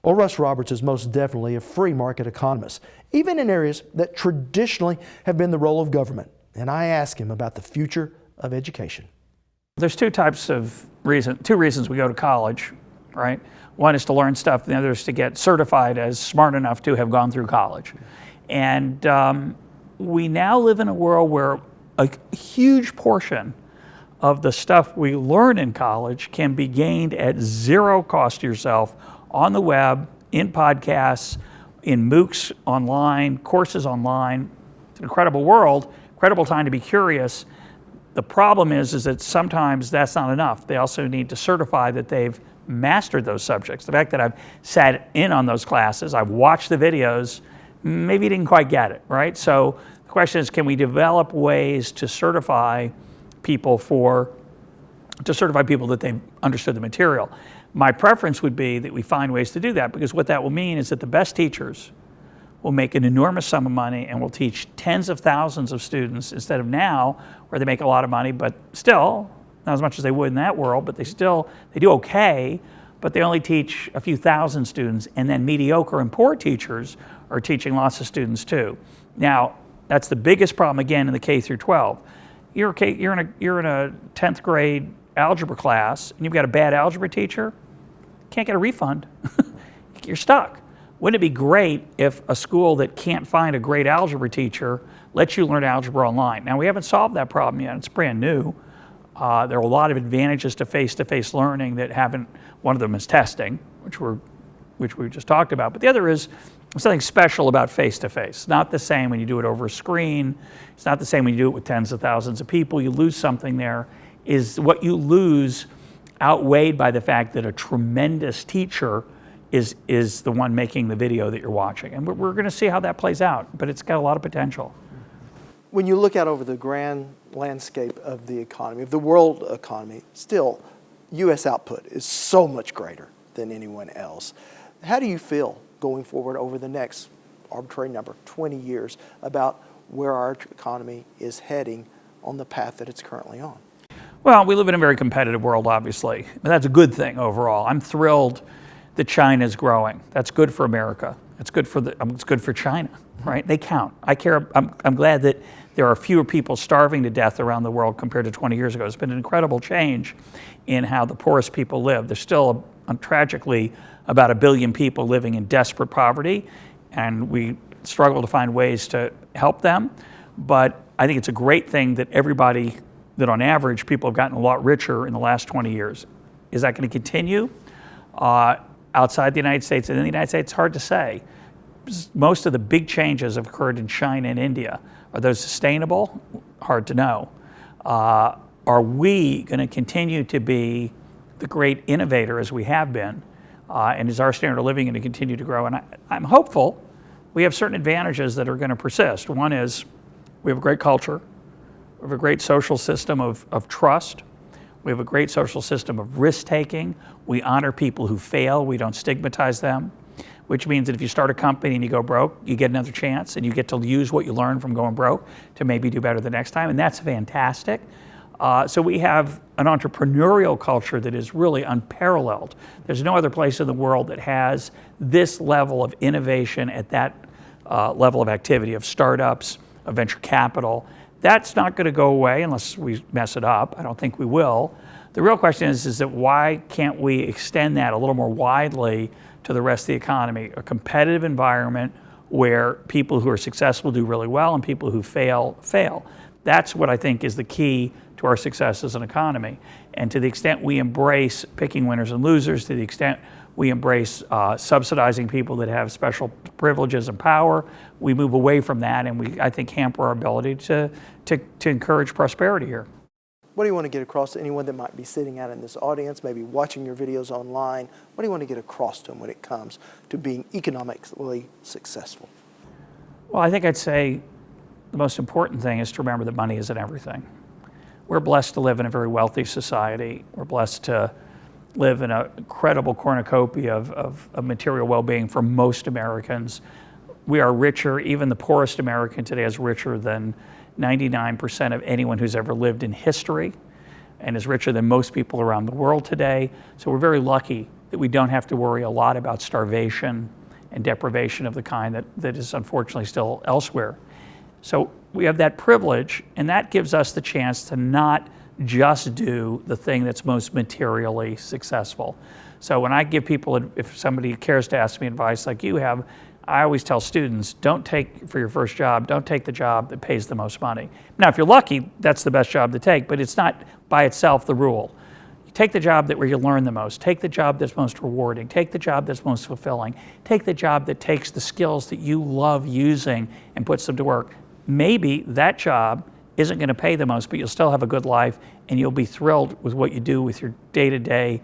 Well, Russ Roberts is most definitely a free market economist, even in areas that traditionally have been the role of government. And I ask him about the future of education. There's two reasons we go to college, right? One is to learn stuff, the other is to get certified as smart enough to have gone through college. And we now live in a world where a huge portion of the stuff we learn in college can be gained at zero cost to yourself on the web, in podcasts, in MOOCs online, courses online. It's an incredible world, incredible time to be curious. The problem is that sometimes that's not enough. They also need to certify that they've mastered those subjects. The fact that I've sat in on those classes, I've watched the videos, maybe you didn't quite get it, right? So the question is, can we develop ways to certify people that they've understood the material? My preference would be that we find ways to do that, because what that will mean is that the best teachers will make an enormous sum of money and will teach tens of thousands of students instead of now where they make a lot of money, but still not as much as they would in that world, but they do okay, but they only teach a few thousand students, and then mediocre and poor teachers are teaching lots of students too. Now, that's the biggest problem again in the K through 12. You're in a 10th grade algebra class and you've got a bad algebra teacher, can't get a refund. You're stuck. Wouldn't it be great if a school that can't find a great algebra teacher lets you learn algebra online? Now, we haven't solved that problem yet. It's brand new. There are a lot of advantages to face-to-face learning that haven't. One of them is testing, which we just talked about. But the other is something special about face-to-face. It's not the same when you do it over a screen. It's not the same when you do it with tens of thousands of people. You lose something there. Is what you lose outweighed by the fact that a tremendous teacher is the one making the video that you're watching. And we're going to see how that plays out, but it's got a lot of potential. When you look out over the grand landscape of the economy, of the world economy, still, U.S. output is so much greater than anyone else. How do you feel going forward over the next arbitrary number, 20 years, about where our economy is heading on the path that it's currently on? Well, we live in a very competitive world, obviously. And that's a good thing overall. I'm thrilled that China's growing. That's good for America. It's good for China, right? They count. I'm glad that there are fewer people starving to death around the world compared to 20 years ago. It's been an incredible change in how the poorest people live. There's still, tragically, about 1 billion people living in desperate poverty, and we struggle to find ways to help them. But I think it's a great thing that that on average, people have gotten a lot richer in the last 20 years. Is that going to continue? Outside the United States and in the United States, it's hard to say. Most of the big changes have occurred in China and India. Are those sustainable? Hard to know. Are we going to continue to be the great innovator as we have been? And is our standard of living going to continue to grow? And I'm hopeful. We have certain advantages that are going to persist. One is we have a great culture. We have a great social system of trust. We have a great social system of risk-taking. We honor people who fail. We don't stigmatize them, which means that if you start a company and you go broke, you get another chance and you get to use what you learned from going broke to maybe do better the next time, and that's fantastic. So we have an entrepreneurial culture that is really unparalleled. There's no other place in the world that has this level of innovation at that level of activity, of startups, of venture capital. That's not going to go away unless we mess it up. I don't think we will. The real question is that why can't we extend that a little more widely to the rest of the economy? A competitive environment where people who are successful do really well and people who fail. That's what I think is the key to our success as an economy. And to the extent we embrace picking winners and losers, to the extent we embrace subsidizing people that have special privileges and power, we move away from that, and we, I think, hamper our ability to encourage prosperity here. What do you want to get across to anyone that might be sitting out in this audience, maybe watching your videos online? What do you want to get across to them when it comes to being economically successful? Well, I think I'd say the most important thing is to remember that money isn't everything. We're blessed to live in a very wealthy society. We're blessed to live in an incredible cornucopia of material well-being for most Americans. We are richer. Even the poorest American today is richer than 99% of anyone who's ever lived in history, and is richer than most people around the world today. So we're very lucky that we don't have to worry a lot about starvation and deprivation of the kind that is unfortunately still elsewhere. So we have that privilege, and that gives us the chance to not just do the thing that's most materially successful. So when I give people, if somebody cares to ask me advice like you have, I always tell students, don't take, for your first job, don't take the job that pays the most money. Now, if you're lucky, that's the best job to take, but it's not by itself the rule. You take the job where you learn the most, take the job that's most rewarding, take the job that's most fulfilling, take the job that takes the skills that you love using and puts them to work. Maybe that job isn't going to pay the most, but you'll still have a good life and you'll be thrilled with what you do with your day-to-day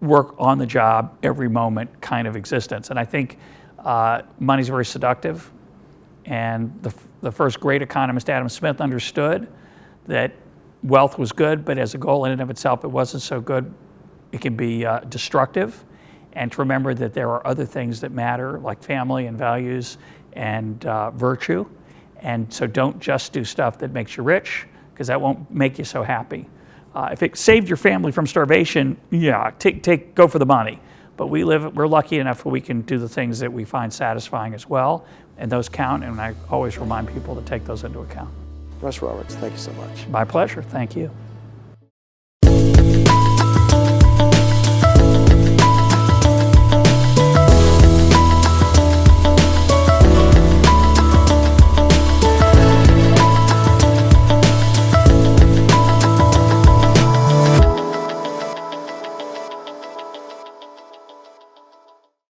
work on the job, every moment kind of existence. And I think money's very seductive. And the first great economist, Adam Smith, understood that wealth was good, but as a goal in and of itself, it wasn't so good. It can be destructive. And to remember that there are other things that matter, like family and values and virtue. And so don't just do stuff that makes you rich, because that won't make you so happy. If it saved your family from starvation, yeah, go for the money. But we're lucky enough where we can do the things that we find satisfying as well, and those count, and I always remind people to take those into account. Russ Roberts, thank you so much. My pleasure, thank you.